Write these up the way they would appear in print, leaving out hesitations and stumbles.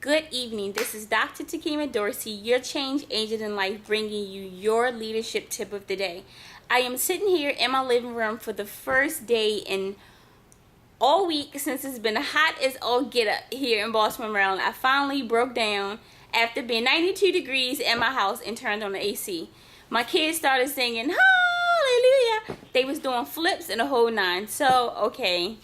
Good evening. This is Dr. Tekemia Dorsey, your change agent in life, bringing you your leadership tip of the day. I am sitting here in my living room for the first day in all week since it's been hot as all get up here in Baltimore, Maryland. I finally broke down after being 92 degrees in my house and turned on the AC. My kids started singing hallelujah. They was doing flips and a whole nine. So, okay,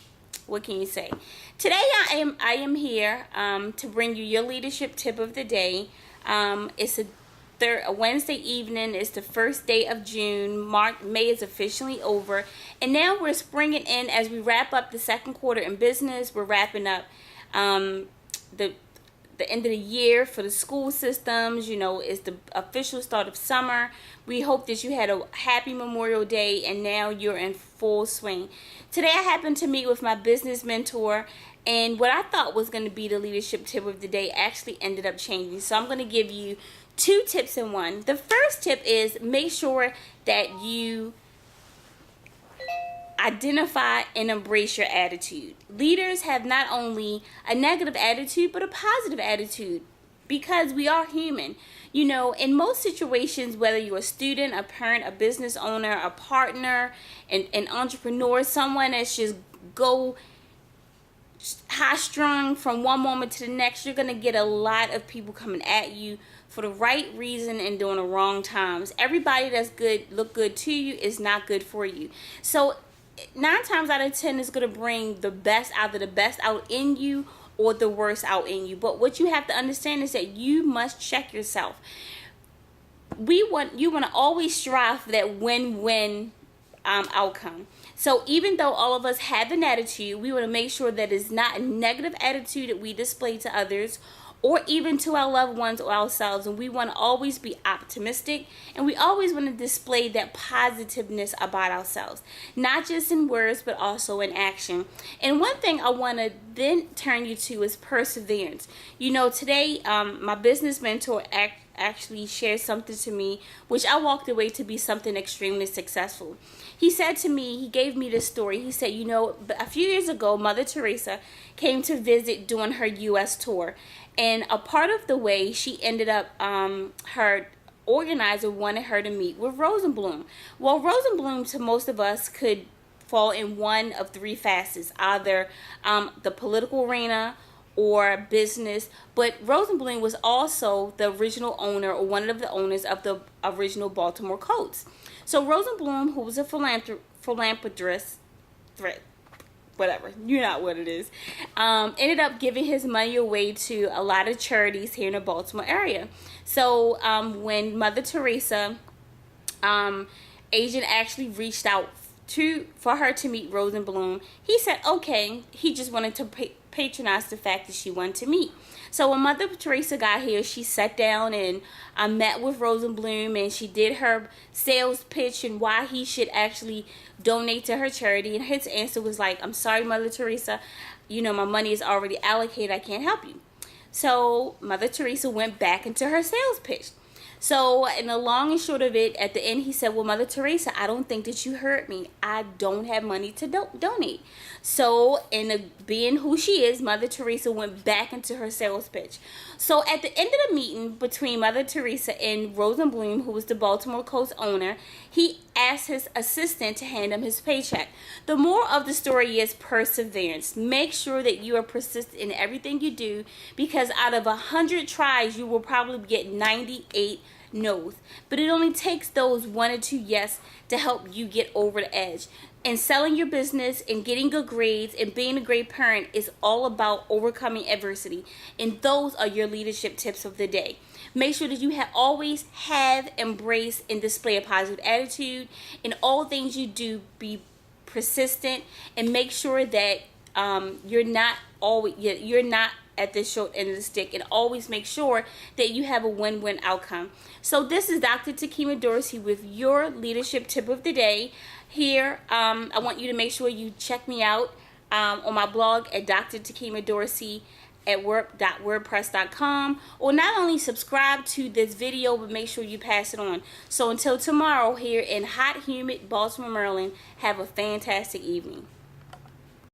what can you say? Today I am here to bring you your leadership tip of the day. It's a Wednesday evening. It's the first day of June. May is officially over, and now we're springing in as we wrap up the second quarter in business. We're wrapping up the end of the year for the school systems. You know, it's the official start of summer. We hope that you had a happy Memorial Day and now you're in full swing. Today I happened to meet with my business mentor, and what I thought was going to be the leadership tip of the day actually ended up changing. So I'm going to give you two tips in one. The first tip is make sure that you identify and embrace your attitude. Leaders have not only a negative attitude but a positive attitude, because we are human. You know, in most situations, whether you're a student, a parent, a business owner, a partner, an entrepreneur, someone that's just go high strung from one moment to the next, you're going to get a lot of people coming at you for the right reason and during the wrong times. Everybody that's good, look good to you, is not good for you. So 9 times out of 10 is going to bring the best out in you, or the worst out in you. But what you have to understand is that you must check yourself. You want to always strive for that win-win outcome. So even though all of us have an attitude, we want to make sure that it's not a negative attitude that we display to others or even to our loved ones or ourselves. And we want to always be optimistic, and we always want to display that positiveness about ourselves, not just in words but also in action. And one thing I want to then turn you to is perseverance. You know, today my business mentor actually shared something to me which I walked away to be something extremely successful. He said to me, he gave me this story. He said, you know, a few years ago, Mother Teresa came to visit during her U.S. tour. And a part of the way, she ended up, her organizer wanted her to meet with Rosenblum. Well, Rosenblum, to most of us, could fall in one of 3 facets, either the political arena or business. But Rosenblum was also the original owner, or one of the owners of the original Baltimore Colts. So Rosenblum, who was a philanthropist, whatever, you know what it is, ended up giving his money away to a lot of charities here in the Baltimore area. So when Mother Teresa agent actually reached out for her to meet Rosenblum, he said okay. He just wanted to patronize the fact that she wanted to meet. So when Mother Teresa got here, she sat down and met with Rosenblum, and she did her sales pitch and why he should actually donate to her charity. And his answer was like, I'm sorry, Mother Teresa, you know, my money is already allocated. I can't help you. So Mother Teresa went back into her sales pitch. So in the long and short of it, at the end, he said, well, Mother Teresa, I don't think that you heard me. I don't have money to donate. So being who she is, Mother Teresa went back into her sales pitch. So at the end of the meeting between Mother Teresa and Rosenblum, who was the Baltimore Colts owner, he asked his assistant to hand him his paycheck. The moral of the story is perseverance. Make sure that you are persistent in everything you do, because out of 100 tries, you will probably get 98 no's. But it only takes those 1 or 2 yes to help you get over the edge. And selling your business and getting good grades and being a great parent is all about overcoming adversity. And those are your leadership tips of the day. Make sure that you always have, embrace, and display a positive attitude. In all things you do, be persistent, and make sure that you're not at the short end of the stick, and always make sure that you have a win-win outcome. So this is Dr. Tekemia Dorsey with your leadership tip of the day. Here, I want you to make sure you check me out on my blog at Dr. Tekemia Dorsey at work.wordpress.com, or not only subscribe to this video, but make sure you pass it on. So until tomorrow, here in hot, humid Baltimore, Maryland, have a fantastic evening.